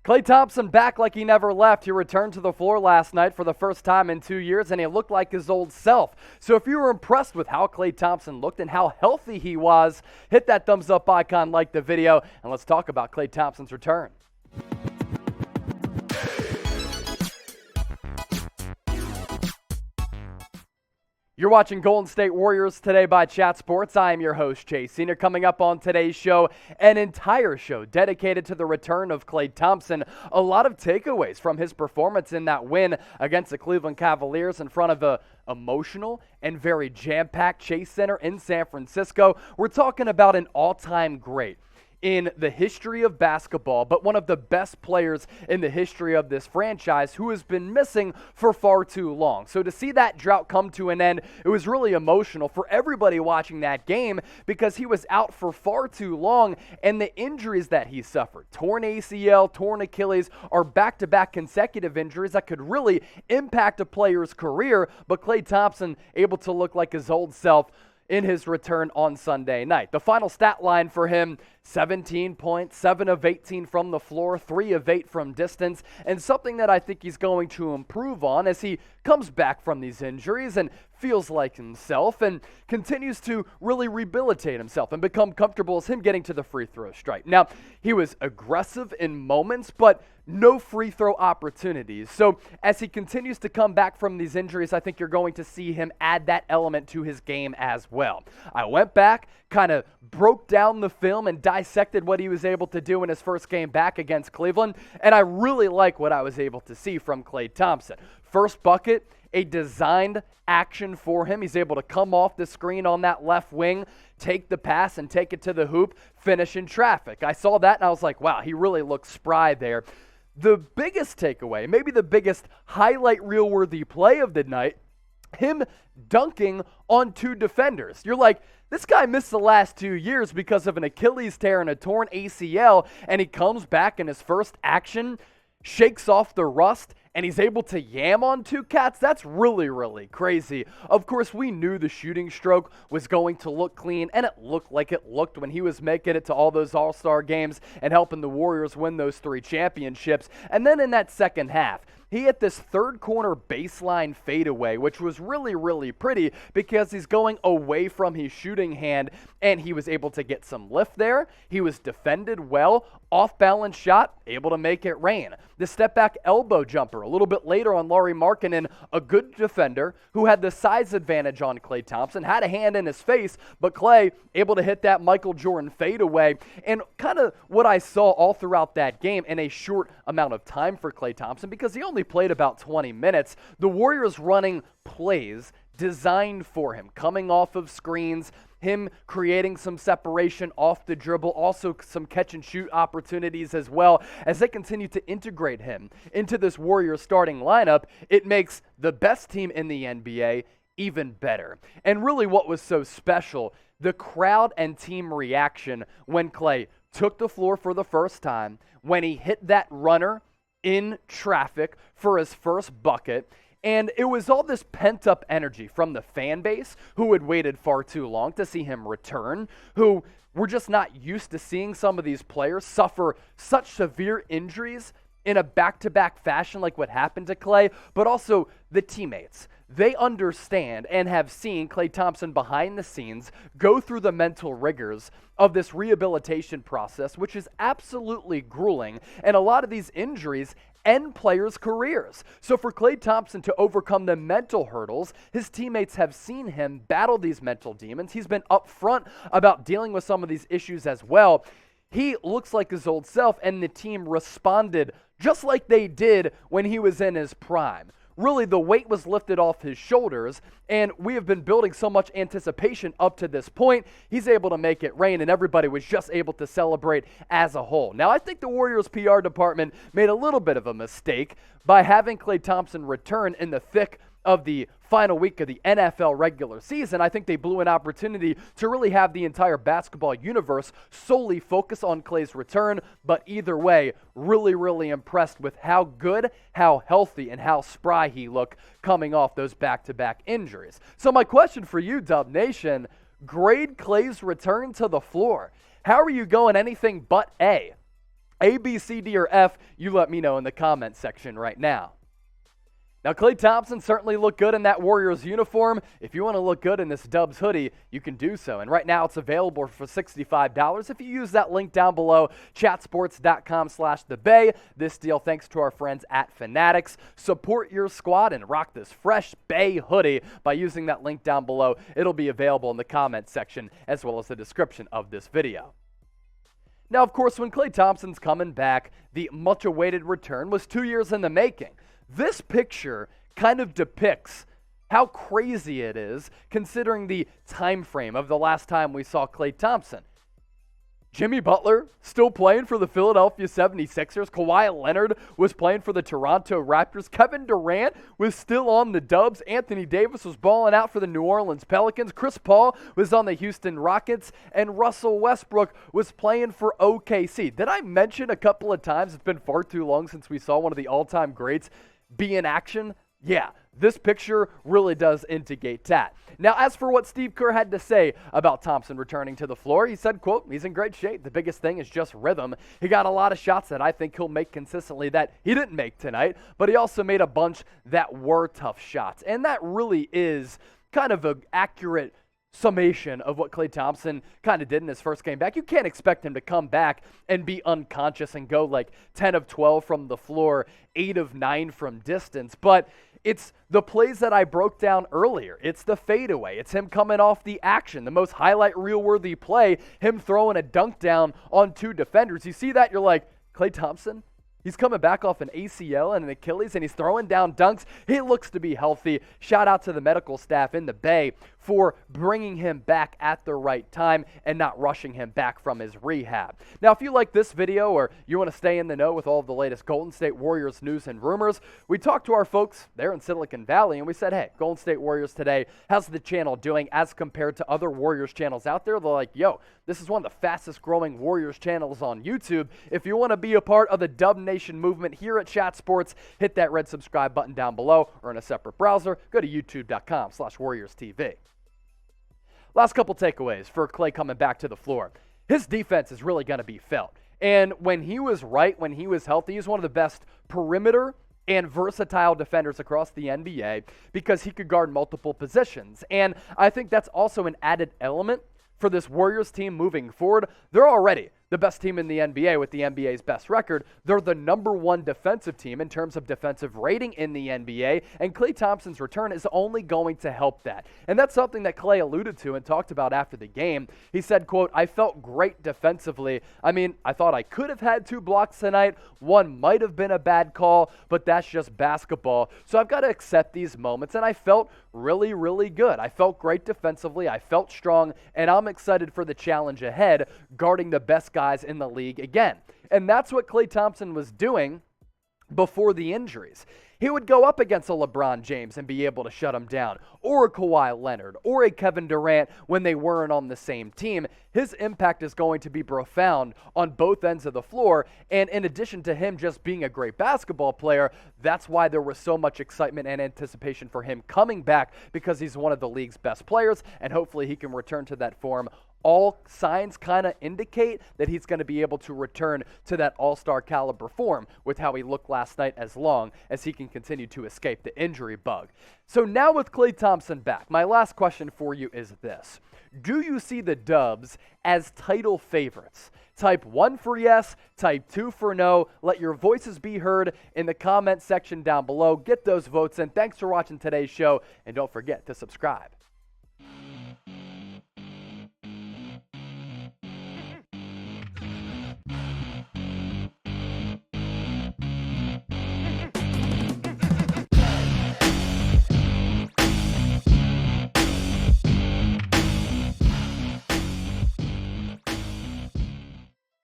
Klay Thompson back like he never left. He returned to the floor last night for the first time in 2 years, and he looked like his old self. So if you were impressed with how Klay Thompson looked and how healthy he was, hit that thumbs up icon, like the video, and let's talk about Klay Thompson's return. You're watching Golden State Warriors Today by Chat Sports. I am your host, Chase Senior. Coming up on today's show, an entire show dedicated to the return of Klay Thompson. A lot of takeaways from his performance in that win against the Cleveland Cavaliers in front of a emotional and very jam-packed Chase Center in San Francisco. We're talking about an all-time great in the history of basketball, but one of the best players in the history of this franchise who has been missing for far too long. So to see that drought come to an end, it was really emotional for everybody watching that game because he was out for far too long, and the injuries that he suffered, torn ACL, torn Achilles, are back-to-back consecutive injuries that could really impact a player's career, but Klay Thompson able to look like his old self in his return on Sunday night. The final stat line for him, 17 points, 7 of 18 from the floor, 3 of 8 from distance, and something that I think he's going to improve on as he comes back from these injuries and feels like himself and continues to really rehabilitate himself and become comfortable as him getting to the free throw stripe. Now, he was aggressive in moments, but no free throw opportunities. So as he continues to come back from these injuries, I think you're going to see him add that element to his game as well. I went back, kind of broke down the film and dissected what he was able to do in his first game back against Cleveland, and I really like what I was able to see from Klay Thompson. First bucket, a designed action for him. He's able to come off the screen on that left wing, take the pass and take it to the hoop, finish in traffic. I saw that and I was like, wow, he really looks spry there. The biggest takeaway, maybe the biggest highlight reel-worthy play of the night, him dunking on 2 defenders. You're like, this guy missed the last 2 years because of an Achilles tear and a torn ACL, and he comes back in his first action, shakes off the rust, and he's able to yam on 2 cats. That's really, really crazy. Of course, we knew the shooting stroke was going to look clean, and it looked like it looked when he was making it to all those All-Star games and helping the Warriors win those 3 championships. And then in that second half, he hit this third corner baseline fadeaway, which was really, really pretty because he's going away from his shooting hand, and he was able to get some lift there. He was defended well, off-balance shot, able to make it rain. The step-back elbow jumper a little bit later on Lauri Markkanen, a good defender who had the size advantage on Klay Thompson, had a hand in his face, but Klay able to hit that Michael Jordan fadeaway. And kind of what I saw all throughout that game in a short amount of time for Klay Thompson, because he only played about 20 minutes, the Warriors running plays designed for him, coming off of screens, him creating some separation off the dribble, also some catch and shoot opportunities as well. As they continue to integrate him into this Warriors starting lineup, it makes the best team in the NBA even better. And really what was so special, the crowd and team reaction when Klay took the floor for the first time, when he hit that runner in traffic for his first bucket. And it was all this pent-up energy from the fan base who had waited far too long to see him return, who were just not used to seeing some of these players suffer such severe injuries in a back-to-back fashion like what happened to Klay, but also the teammates. They understand and have seen Klay Thompson behind the scenes go through the mental rigors of this rehabilitation process, which is absolutely grueling, and a lot of these injuries end players' careers. So for Klay Thompson to overcome the mental hurdles, his teammates have seen him battle these mental demons. He's been upfront about dealing with some of these issues as well. He looks like his old self, and the team responded just like they did when he was in his prime. Really, the weight was lifted off his shoulders, and we have been building so much anticipation up to this point. He's able to make it rain, and everybody was just able to celebrate as a whole. Now, I think the Warriors PR department made a little bit of a mistake by having Klay Thompson return in the thick of the final week of the NFL regular season. I think they blew an opportunity to really have the entire basketball universe solely focus on Klay's return, but either way, really, really impressed with how good, how healthy, and how spry he looked coming off those back-to-back injuries. So my question for you, Dub Nation, grade Klay's return to the floor. How are you going anything but A? A, B, C, D, or F? You let me know in the comment section right now. Now, Klay Thompson certainly looked good in that Warriors uniform. If you want to look good in this Dubs hoodie, you can do so. And right now, it's available for $65 if you use that link down below, chatsports.com/thebay. This deal thanks to our friends at Fanatics. Support your squad and rock this fresh Bay hoodie by using that link down below. It'll be available in the comment section as well as the description of this video. Now, of course, when Klay Thompson's coming back, the much-awaited return was 2 years in the making. This picture kind of depicts how crazy it is considering the time frame of the last time we saw Klay Thompson. Jimmy Butler still playing for the Philadelphia 76ers. Kawhi Leonard was playing for the Toronto Raptors. Kevin Durant was still on the Dubs. Anthony Davis was balling out for the New Orleans Pelicans. Chris Paul was on the Houston Rockets. And Russell Westbrook was playing for OKC. Did I mention a couple of times it's been far too long since we saw one of the all-time greats be in action? Yeah, this picture really does indicate that. Now, as for what Steve Kerr had to say about Thompson returning to the floor, he said, quote, he's in great shape. The biggest thing is just rhythm. He got a lot of shots that I think he'll make consistently that he didn't make tonight, but he also made a bunch that were tough shots. And that really is kind of an accurate summation of what Klay Thompson kind of did in his first game back. You can't expect him to come back and be unconscious and go like 10 of 12 from the floor, 8 of 9 from distance, but it's the plays that I broke down earlier. It's the fadeaway. It's him coming off the action. The most highlight reel-worthy play, him throwing a dunk down on 2 defenders. You see that, you're like, Klay Thompson? He's coming back off an ACL and an Achilles, and he's throwing down dunks. He looks to be healthy. Shout out to the medical staff in the Bay for bringing him back at the right time and not rushing him back from his rehab. Now, if you like this video or you want to stay in the know with all of the latest Golden State Warriors news and rumors, we talked to our folks there in Silicon Valley, and we said, hey, Golden State Warriors today, how's the channel doing as compared to other Warriors channels out there? They're like, yo, this is one of the fastest growing Warriors channels on YouTube. If you want to be a part of the Dub Nation movement here at Chat Sports, hit that red subscribe button down below or in a separate browser. Go to youtube.com/WarriorsTV. Last couple takeaways for Klay coming back to the floor. His defense is really going to be felt. And when he was right, when he was healthy, he's one of the best perimeter and versatile defenders across the NBA because he could guard multiple positions. And I think that's also an added element for this Warriors team moving forward. They're already the best team in the NBA with the NBA's best record. They're the #1 defensive team in terms of defensive rating in the NBA, and Klay Thompson's return is only going to help that. And that's something that Klay alluded to and talked about after the game. He said, quote, I felt great defensively. I mean, I thought I could have had 2 blocks tonight. One might have been a bad call, but that's just basketball. So I've got to accept these moments, and I felt really, really good. I felt great defensively. I felt strong, and I'm excited for the challenge ahead, guarding the best guys in the league again. And that's what Klay Thompson was doing before the injuries. He would go up against a LeBron James and be able to shut him down, or a Kawhi Leonard, or a Kevin Durant when they weren't on the same team. His impact is going to be profound on both ends of the floor, and in addition to him just being a great basketball player, that's why there was so much excitement and anticipation for him coming back, because he's one of the league's best players, and hopefully he can return to that form. All signs kind of indicate that he's going to be able to return to that all-star caliber form with how he looked last night, as long as he can continue to escape the injury bug. So now with Klay Thompson back, my last question for you is this. Do you see the Dubs as title favorites? Type 1 for yes, type 2 for no. Let your voices be heard in the comment section down below. Get those votes in. Thanks for watching today's show, and don't forget to subscribe.